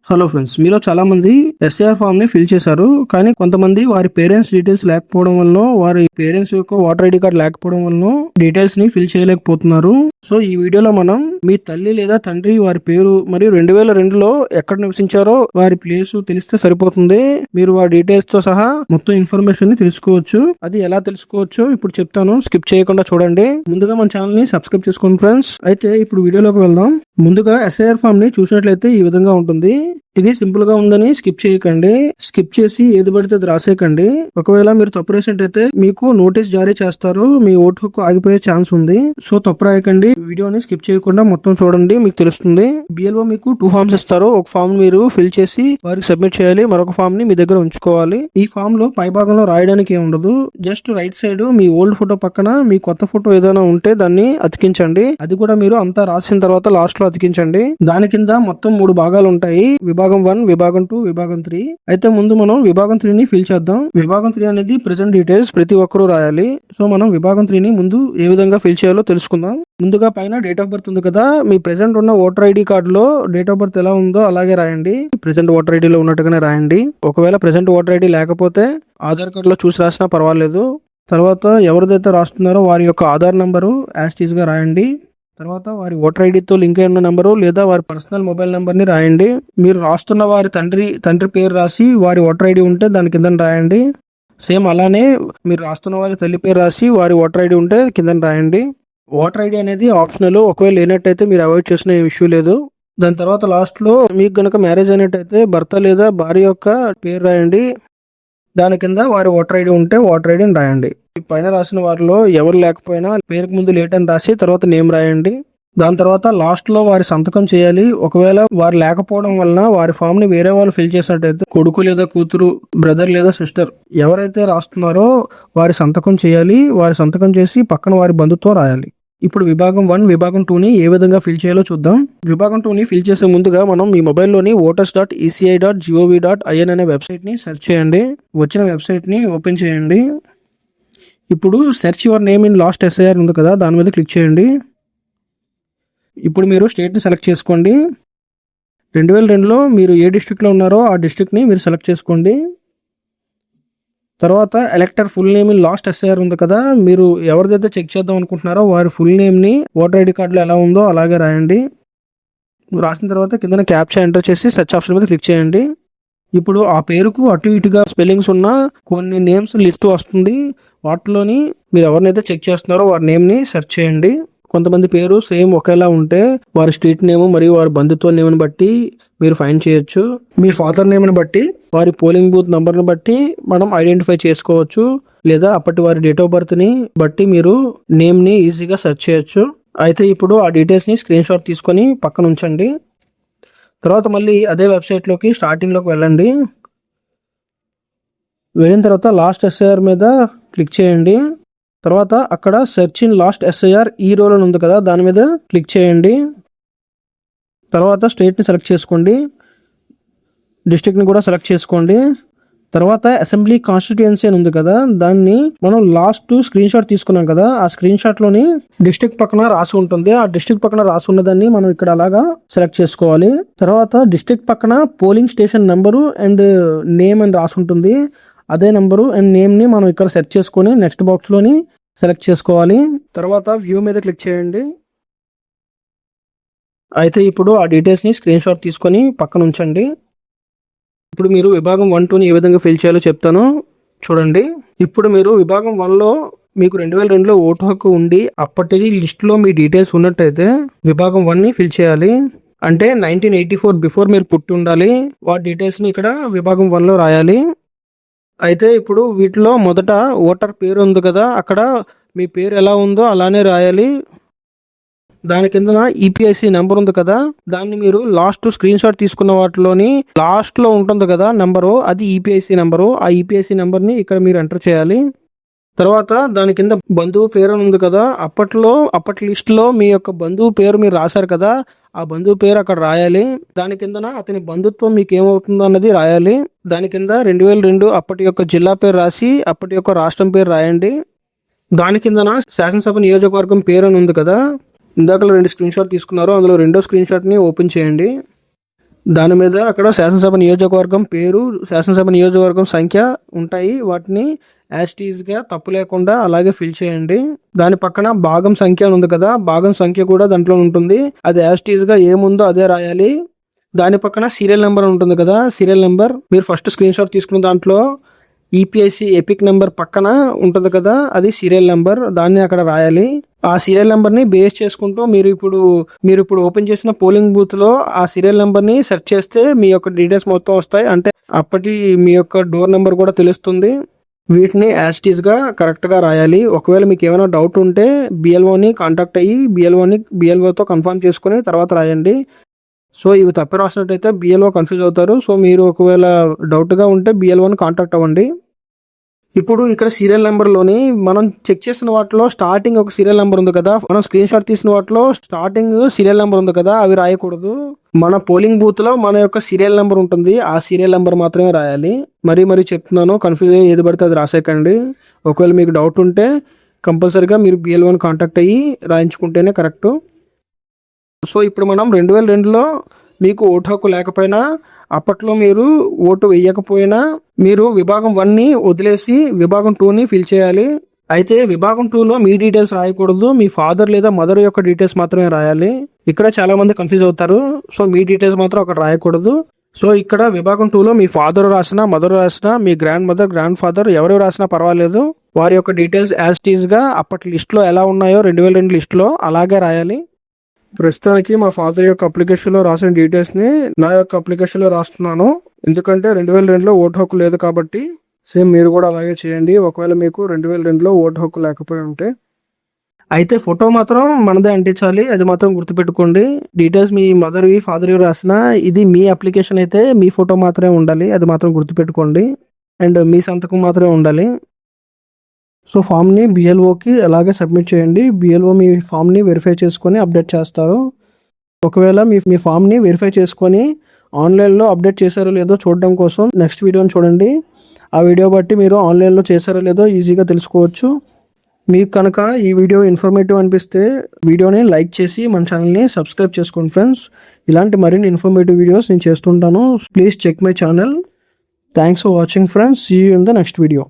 Hello friends, మీలో చాలా మంది ఎస్ఐఆర్ ఫామ్ ని ఫిల్ చేశారు. కానీ కొంతమంది వారి పేరెంట్స్ డీటెయిల్స్ లేకపోవడం వల్ల, వారి పేరెంట్స్ యొక్క ఓటర్ ఐడి కార్డ్ లేకపోవడం వల్ల డీటెయిల్స్ ని ఫిల్ చేయలేకపోతున్నారు. సో ఈ వీడియోలో మనం మీ తల్లి లేదా తండ్రి వారి పేరు మరియు 2002లో ఎక్కడ నివసించారో వారి ప్లేస్ తెలిస్తే సరిపోతుంది. మీరు వారి డీటెయిల్స్ తో సహా మొత్తం ఇన్ఫర్మేషన్ ని తెలుసుకోవచ్చు. అది ఎలా తెలుసుకోవచ్చో ఇప్పుడు చెప్తాను, స్కిప్ చేయకుండా చూడండి. ముందుగా మన ఛానల్ ని సబ్స్క్రైబ్ చేసుకోండి ఫ్రెండ్స్. అయితే ఇప్పుడు వీడియోలోకి వెళ్దాం. ముందుగా ఎస్ఐఆర్ ఫామ్ ని చూసినట్లయితే ఈ విధంగా ఉంటుంది. ఇది సింపుల్ గా ఉందని స్కిప్ చేయకండి. స్కిప్ చేసి ఏది పడితే అది రాసేయకండి. ఒకవేళ మీరు తప్పు రాసినట్టయితే మీకు నోటీస్ జారీ చేస్తారు. మీ ఓటు హక్కు ఆగిపోయే ఛాన్స్ ఉంది. సో తప్పు రాయకండి. వీడియోని స్కిప్ చేయకుండా మొత్తం చూడండి, మీకు తెలుస్తుంది. బిఎల్ఓ మీకు 2 ఫామ్స్ ఇస్తారు. ఒక ఫామ్ మీరు ఫిల్ చేసి వారికి సబ్మిట్ చేయాలి, మరొక ఫామ్ ని మీ దగ్గర ఉంచుకోవాలి. ఈ ఫామ్ లో పై భాగంలో రాయడానికి ఏం ఉండదు. జస్ట్ రైట్ సైడ్ మీ ఓల్డ్ ఫోటో పక్కన మీ కొత్త ఫోటో ఏదైనా ఉంటే దాన్ని అతికించండి. అది కూడా మీరు అంతా రాసిన తర్వాత లాస్ట్ లో అతికించండి. దాని కింద మొత్తం 3 భాగాలు ఉంటాయి. విభాగం 1, విభాగం 2, విభాగం 3. అయితే ముందు మనం విభాగం 3 ని ఫిల్ చేద్దాం. విభాగం 3 అనేది ప్రెజెంట్ డీటెయిల్స్ ప్రతి ఒక్కరూ రాయాలి. సో మనం విభాగం 3 ని ముందు ఏ విధంగా ఫిల్ చేయాలో తెలుసుకుందాం. ముందుగా పైన డేట్ ఆఫ్ బర్త్ ఉంది కదా, మీ ప్రెజెంట్ ఉన్న ఓటర్ ఐడి కార్డ్ లో డేట్ ఆఫ్ బర్త్ ఎలా ఉందో అలాగే రాయండి. ప్రెజెంట్ ఓటర్ ఐడి లో ఉన్నట్టుగానే రాయండి. ఒకవేళ ప్రెజెంట్ ఓటర్ ఐడి లేకపోతే ఆధార్ కార్డ్ లో చూసి రాసినా పర్వాలేదు. తర్వాత ఎవరిదైతే రాస్తున్నారో వారి యొక్క ఆధార్ నంబరు యాజ్ టీజ్ గా రాయండి. తర్వాత వారి ఓటర్ ఐడితో లింక్ అయిన నెంబరు లేదా వారి పర్సనల్ మొబైల్ నెంబర్ ని రాయండి. మీరు రాస్తున్న వారి తండ్రి పేరు రాసి వారి ఓటర్ ఐడి ఉంటే దాని కింద రాయండి. సేమ్ అలానే మీరు రాస్తున్న వారి తల్లి పేరు రాసి వారి ఓటర్ ఐడి ఉంటే కింద రాయండి. ఓటర్ ఐడి అనేది ఆప్షనల్. ఒకవేళ లేనట్టయితే మీరు అవాయిడ్ చేసిన ఇష్యూ లేదు. దాని తర్వాత లాస్ట్ లో మీకు గనక మ్యారేజ్ అయినట్టయితే భర్త లేదా భార్య యొక్క పేరు రాయండి. దాని కింద వారి ఓటర్ ఐడి ఉంటే ఓటర్ ఐడిని రాయండి. పైన రాసిన వారిలో ఎవరు లేకపోయినా పేరుకు ముందు లేట్ అని రాసి తర్వాత నేమ్ రాయండి. దాని తర్వాత లాస్ట్ లో వారి సంతకం చేయాలి. ఒకవేళ వారు లేకపోవడం వలన వారి ఫామ్ ని వేరే వాళ్ళు ఫిల్ చేసినట్టయితే కొడుకు లేదా కూతురు, బ్రదర్ లేదా సిస్టర్ ఎవరైతే రాస్తున్నారో వారి సంతకం చేయాలి. వారి సంతకం చేసి పక్కన వారి బంధుత్వం రాయాలి. ఇప్పుడు విభాగం 1, విభాగం 2 ని ఏ విధంగా ఫిల్ చేయాలో చూద్దాం. విభాగం 2 ని ఫిల్ చేసే ముందుగా మనం మీ మొబైల్లోని voters.eci.gov.in అనే వెబ్సైట్ ని సెర్చ్ చేయండి. వచ్చిన వెబ్సైట్ ని ఓపెన్ చేయండి. ఇప్పుడు search your name in last SIR ఉంది కదా, దాని మీద క్లిక్ చేయండి. ఇప్పుడు మీరు స్టేట్ ని సెలెక్ట్ చేసుకోండి. 2002లో మీరు ఏ డిస్ట్రిక్ట్ లో ఉన్నారో ఆ డిస్ట్రిక్ట్ ని మీరు సెలెక్ట్ చేసుకోండి. తర్వాత elector full name in last SIR ఉంది కదా, మీరు ఎవరిదైతే చెక్ చేద్దాం అనుకుంటున్నారో వారి ఫుల్ నేమ్ ని ఓటర్ ఐడి కార్డులో ఎలా ఉందో అలాగే రాయండి. రాసిన తర్వాత కింద క్యాప్చా ఎంటర్ చేసి సెర్చ్ ఆప్షన్ మీద క్లిక్ చేయండి. ఇప్పుడు ఆ పేరుకు అటు ఇటుగా స్పెల్లింగ్స్ ఉన్న కొన్ని నేమ్స్ లిస్ట్ వస్తుంది. వాటిలోని మీరు ఎవరినైతే చెక్ చేస్తున్నారో వారి నేమ్ ని సెర్చ్ చేయండి. కొంతమంది పేరు సేమ్ ఒకేలా ఉంటే వారి స్ట్రీట్ నేమ్ మరియు వారి బంధుత్వ నేమ్ని బట్టి మీరు ఫైండ్ చేయొచ్చు. మీ ఫాదర్ నేమ్ని బట్టి, వారి పోలింగ్ బూత్ నంబర్ని బట్టి మనం ఐడెంటిఫై చేసుకోవచ్చు. లేదా అప్పటి వారి డేట్ ఆఫ్ బర్త్ ని బట్టి మీరు నేమ్ ని ఈజీగా సెర్చ్ చేయొచ్చు. అయితే ఇప్పుడు ఆ డీటెయిల్స్ ని స్క్రీన్ షాట్ తీసుకొని పక్కన ఉంచండి. తర్వాత మళ్ళీ అదే వెబ్సైట్లోకి స్టార్టింగ్లోకి వెళ్ళండి. వెళ్ళిన తర్వాత లాస్ట్ ఎస్ఐఆర్ మీద క్లిక్ చేయండి. తర్వాత అక్కడ సెర్చ్ ఇన్ లాస్ట్ ఎస్ఐఆర్ ఈ రోల్ అని ఉంది కదా, దాని మీద క్లిక్ చేయండి. తర్వాత స్టేట్ని సెలెక్ట్ చేసుకోండి. డిస్ట్రిక్ట్ని కూడా సెలెక్ట్ చేసుకోండి. తర్వాత అసెంబ్లీ కాన్స్టిట్యుయెన్సీ అని ఉంది కదా, దాన్ని మనం లాస్ట్ స్క్రీన్ షాట్ తీసుకున్నాం కదా, ఆ స్క్రీన్ షాట్ లోని డిస్ట్రిక్ట్ పక్కన రాసి ఉంటుంది. ఆ డిస్ట్రిక్ట్ పక్కన రాసి ఉన్నదాన్ని మనం ఇక్కడ అలాగా సెలెక్ట్ చేసుకోవాలి. తర్వాత డిస్ట్రిక్ట్ పక్కన polling station number and name అని రాసి ఉంటుంది. అదే నంబరు అండ్ నేమ్ ని మనం ఇక్కడ సెర్చ్ చేసుకొని నెక్స్ట్ బాక్స్ లోని సెలెక్ట్ చేసుకోవాలి. తర్వాత వ్యూ మీద క్లిక్ చేయండి. అయితే ఇప్పుడు ఆ డీటెయిల్స్ ని స్క్రీన్ షాట్ తీసుకొని పక్కన ఉంచండి. ఇప్పుడు మీరు విభాగం 1, 2ని ఏ విధంగా ఫిల్ చేయాలో చెప్తాను చూడండి. ఇప్పుడు మీరు విభాగం 1లో మీకు 2002లో ఓటు హక్కు ఉండి అప్పటి లిస్టులో మీ డీటెయిల్స్ ఉన్నట్టయితే విభాగం 1ని ఫిల్ చేయాలి. అంటే 1984 బిఫోర్ మీరు పుట్టి ఉండాలి. వాటి డీటెయిల్స్ ని ఇక్కడ విభాగం 1లో రాయాలి. అయితే ఇప్పుడు వీటిలో మొదట ఓటర్ పేరు ఉంది కదా, అక్కడ మీ పేరు ఎలా ఉందో అలానే రాయాలి. దాని కింద ఈపీఐసి నెంబర్ ఉంది కదా, దాన్ని మీరు లాస్ట్ స్క్రీన్ షాట్ తీసుకున్న వాటిలోని లాస్ట్ లో ఉంటుంది కదా నెంబరు, అది ఈపీఐసి నెంబరు. ఆ ఈపీఐసి నెంబర్ ని ఇక్కడ మీరు ఎంటర్ చేయాలి. తర్వాత దాని కింద బంధువు పేరు ఉంది కదా, అప్పటి లిస్ట్ లో మీ యొక్క బంధువు పేరు మీరు రాశారు కదా, ఆ బంధువు పేరు అక్కడ రాయాలి. దాని కిందన అతని బంధుత్వం మీకు ఏమవుతుందో అన్నది రాయాలి. దాని కింద 2002 అప్పటి యొక్క జిల్లా పేరు రాసి అప్పటి యొక్క రాష్ట్రం పేరు రాయండి. దాని కిందన శాసనసభ నియోజకవర్గం పేరు అని ఉంది కదా, ఇందాక 2 స్క్రీన్ షాట్ తీసుకున్నారు, అందులో రెండో స్క్రీన్ షాట్ ని ఓపెన్ చేయండి. దాని మీద అక్కడ శాసనసభ నియోజకవర్గం పేరు, శాసనసభ నియోజకవర్గం సంఖ్య ఉంటాయి. వాటిని యాస్టీస్గా తప్పు లేకుండా అలాగే ఫిల్ చేయండి. దాని పక్కన భాగం సంఖ్య ఉంది కదా, భాగం సంఖ్య కూడా దాంట్లో ఉంటుంది. అది యాస్టీస్గా ఏముందో అదే రాయాలి. దాని పక్కన సీరియల్ నెంబర్ ఉంటుంది కదా, సీరియల్ నెంబర్ మీరు ఫస్ట్ స్క్రీన్ షాట్ తీసుకున్న దాంట్లో ఈపీఐసి ఎపిక్ నెంబర్ పక్కన ఉంటుంది కదా, అది సీరియల్ నెంబర్. దాన్ని అక్కడ రాయాలి. ఆ సీరియల్ నెంబర్ని బేస్ చేసుకుంటూ మీరు ఇప్పుడు ఓపెన్ చేసిన పోలింగ్ బూత్లో ఆ సీరియల్ నెంబర్ని సెర్చ్ చేస్తే మీ యొక్క డీటెయిల్స్ మొత్తం వస్తాయి. అంటే అప్పటి మీ యొక్క డోర్ నెంబర్ కూడా తెలుస్తుంది. వీటిని యాస్టీస్గా కరెక్ట్గా రాయాలి. ఒకవేళ మీకు ఏమైనా డౌట్ ఉంటే బిఎల్ఓని కాంటాక్ట్ అయ్యి బిఎల్ఓతో కన్ఫర్మ్ చేసుకుని తర్వాత రాయండి. సో ఇవి తప్పి రాసినట్టయితే బిఎల్ఓ కన్ఫ్యూజ్ అవుతారు. సో మీరు ఒకవేళ డౌట్గా ఉంటే బిఎల్ఓని కాంటాక్ట్ అవ్వండి. ఇప్పుడు ఇక్కడ సీరియల్ నెంబర్లోని మనం చెక్ చేసిన వాటిలో స్టార్టింగ్ ఒక సీరియల్ నెంబర్ ఉంది కదా, మనం స్క్రీన్ షాట్ తీసిన వాటిలో స్టార్టింగ్ సీరియల్ నెంబర్ ఉంది కదా, అవి రాయకూడదు. మన పోలింగ్ బూత్లో మన యొక్క సీరియల్ నెంబర్ ఉంటుంది, ఆ సీరియల్ నెంబర్ మాత్రమే రాయాలి. మరీ చెప్తున్నాను, కన్ఫ్యూజ్ అయ్యి ఏది పడితే అది రాసేయకండి. ఒకవేళ మీకు డౌట్ ఉంటే కంపల్సరీగా మీరు బిఎల్ఓని కాంటాక్ట్ అయ్యి రాయించుకుంటేనే కరెక్ట్. సో ఇప్పుడు మనం 2002లో మీకు ఓటు హక్కు లేకపోయినా, అప్పట్లో మీరు ఓటు వేయకపోయినా, మీరు విభాగం 1ని వదిలేసి విభాగం 2ని ఫిల్ చేయాలి. అయితే విభాగం 2లో మీ డీటెయిల్స్ రాయకూడదు, మీ ఫాదర్ లేదా మదర్ యొక్క డీటెయిల్స్ మాత్రమే రాయాలి. ఇక్కడ చాలా మంది కన్ఫ్యూజ్ అవుతారు. సో మీ డీటెయిల్స్ మాత్రం అక్కడ రాయకూడదు. సో ఇక్కడ విభాగం 2లో మీ ఫాదర్ రాసినా, మదర్ రాసినా, మీ గ్రాండ్ మదర్, గ్రాండ్ ఫాదర్ ఎవరు రాసినా పర్వాలేదు. వారి యొక్క డీటెయిల్స్ యాజ్ ఇట్ ఈస్గా అప్పటి లిస్టులో ఎలా ఉన్నాయో 2002 లిస్టులో అలాగే రాయాలి. ప్రస్తుతానికి మా ఫాదర్ యొక్క అప్లికేషన్లో రాసిన డీటెయిల్స్ని నా యొక్క అప్లికేషన్లో రాస్తున్నాను. ఎందుకంటే 2002లో ఓటు హక్కు లేదు కాబట్టి సేమ్ మీరు కూడా అలాగే చేయండి. ఒకవేళ మీకు 2002లో ఓటు హక్కు లేకపోయి ఉంటే. అయితే ఫోటో మాత్రం మనదే అంటించాలి, అది మాత్రం గుర్తుపెట్టుకోండి. డీటెయిల్స్ మీ మదర్వి, ఫాదర్వి రాసిన ఇది మీ అప్లికేషన్ అయితే మీ ఫోటో మాత్రమే ఉండాలి, అది మాత్రం గుర్తుపెట్టుకోండి. అండ్ మీ సంతకం మాత్రమే ఉండాలి. సో ఫామ్ని బిఎల్ఓకి అలాగే సబ్మిట్ చేయండి. బిఎల్ఓ మీ ఫామ్ని వెరిఫై చేసుకొని అప్డేట్ చేస్తారు. ఒకవేళ మీ ఫామ్ని వెరిఫై చేసుకొని ఆన్లైన్లో అప్డేట్ చేశారో లేదో చూడడం కోసం నెక్స్ట్ వీడియోని చూడండి. ఆ వీడియో బట్టి మీరు ఆన్లైన్లో చేశారో లేదో ఈజీగా తెలుసుకోవచ్చు. మీకు కనుక ఈ వీడియో ఇన్ఫర్మేటివ్ అనిపిస్తే వీడియోని లైక్ చేసి మన ఛానల్ని సబ్స్క్రైబ్ చేసుకోండి ఫ్రెండ్స్. ఇలాంటి మరిన్ని ఇన్ఫర్మేటివ్ వీడియోస్ నేను చేస్తుంటాను. Please check my channel. Thanks for watching friends. See you in the next video.